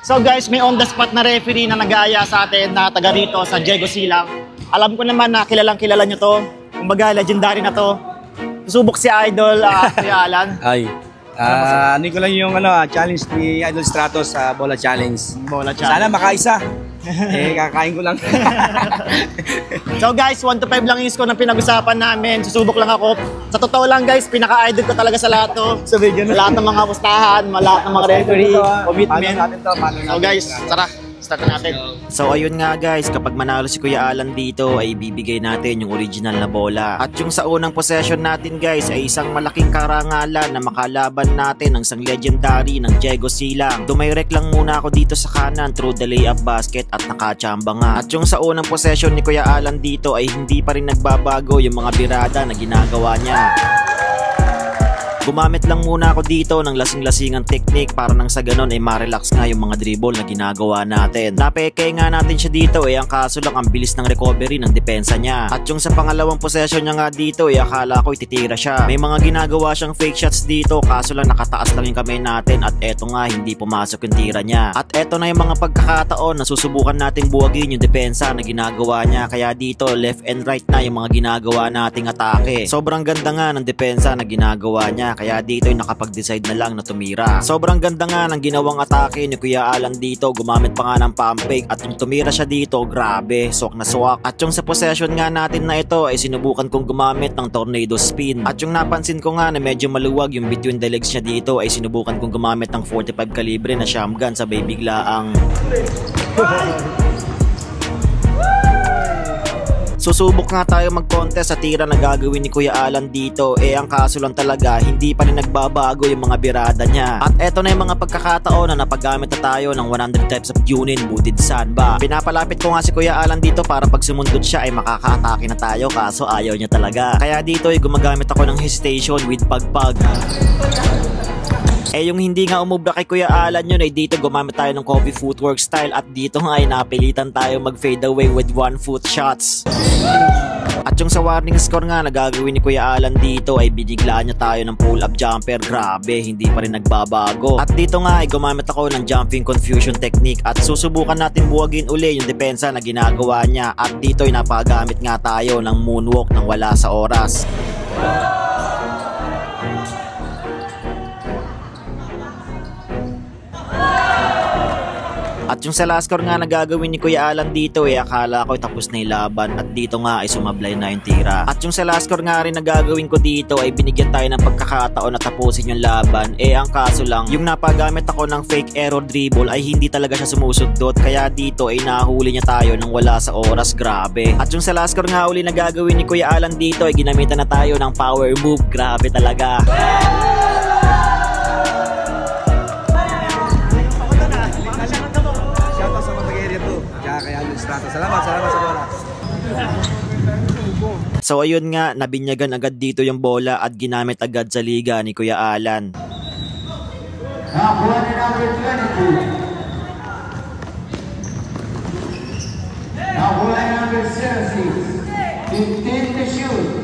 So guys, may on the spot na referee na nag-aaya sa atin na taga rito sa Diego Silang. Alam ko naman na kilalang kilala nyo to. Kumbaga, legendary na to. Susubok si Idol, Kuya Alan. Ay. Ano ko lang yung challenge ni Idol Stratos sa Bola Challenge. Bola Challenge. Sana makaisa. Kakain ko lang. So guys, 1 to 5 lang yung score na pinag-usapan namin. Susubok lang ako. Sa totoo lang guys, pinaka-idol ko talaga sa lahat to. Sa video na. Lahat ng mga kustahan, lahat ng mga referee, commitment. So guys, tara. Start natin. So ayun nga guys, kapag manalo si Kuya Alan dito ay bibigay natin yung original na bola. At yung sa unang possession natin guys ay isang malaking karangalan na makalaban natin ng isang legendary ng Diego Silang. Dumirect lang muna ako dito sa kanan through the layup basket at nakachamba nga. At yung sa unang possession ni Kuya Alan dito ay hindi pa rin nagbabago yung mga birada na ginagawa niya. Gumamit lang muna ako dito ng lasing-lasingang technique para nang sa ganon ay ma-relax nga yung mga dribble na ginagawa natin. Napeke nga natin siya dito ang kaso lang ang bilis ng recovery ng depensa niya. At yung sa pangalawang possession niya nga dito akala ko ititira siya. May mga ginagawa siyang fake shots dito kaso lang nakataas lang yung kamay natin at eto nga hindi pumasok yung tira niya. At eto na yung mga pagkakataon na susubukan nating buwagin yung depensa na ginagawa niya. Kaya dito left and right na yung mga ginagawa nating atake. Sobrang ganda nga ng depensa na ginagawa niya. Kaya dito ay nakapag-decide na lang na tumira. Sobrang ganda nga ng ginawang atake ni Kuya Alan dito. Gumamit pa nga ng pump fake at yung tumira siya dito, grabe, swak na swak. At yung sa possession nga natin na ito ay sinubukan kong gumamit ng tornado spin. At yung napansin ko nga na medyo maluwag yung between the legs niya dito ay sinubukan kong gumamit ng 45 kalibre na shotgun sabay biglaang susubok nga tayo mag-contest sa tira na gagawin ni Kuya Alan dito. Ang kaso lang talaga, hindi pa rin nagbabago yung mga birada niya. At eto na yung mga pagkakataon na napagamit na tayo ng 100 types of Junin, Booted Sandba. Pinapalapit ko nga si Kuya Alan dito para pag sumundot siya ay makaka-atake na tayo kaso ayaw niya talaga. Kaya dito ay gumagamit ako ng hesitation with pagpag. Yung hindi nga umubra kay Kuya Alan yun ay dito gumamit tayo ng Kobe footwork style at dito nga ay napilitan tayo mag fade away with 1 foot shots. At yung sa warning score nga na gagawin ni Kuya Alan dito ay biniglaan niya tayo ng pull up jumper. Grabe, hindi pa rin nagbabago. At dito nga ay gumamit ako ng jumping confusion technique at susubukan natin buwagin uli yung depensa na ginagawa niya. At dito ay napagamit nga tayo ng moonwalk nang wala sa oras. At yung sa last score nga na gagawin ni Kuya Alan dito akala ko tapos na yung laban at dito nga ay sumablay na yung tira. At yung sa last score nga rin na gagawin ko dito ay binigyan tayo ng pagkakataon na tapusin yung laban. Ang kaso lang, yung napagamit ako ng fake error dribble ay hindi talaga siya sumusundot. Kaya dito ay nahuli niya tayo nang wala sa oras, grabe. At yung sa last score nga uli na gagawin ni Kuya Alan dito ay ginamitan na tayo ng power move, grabe talaga. Salamat sa bola. So ayun nga, nabinyagan agad dito yung bola at ginamit agad sa liga ni Kuya Alan. Now, number 16, 15 to shoot.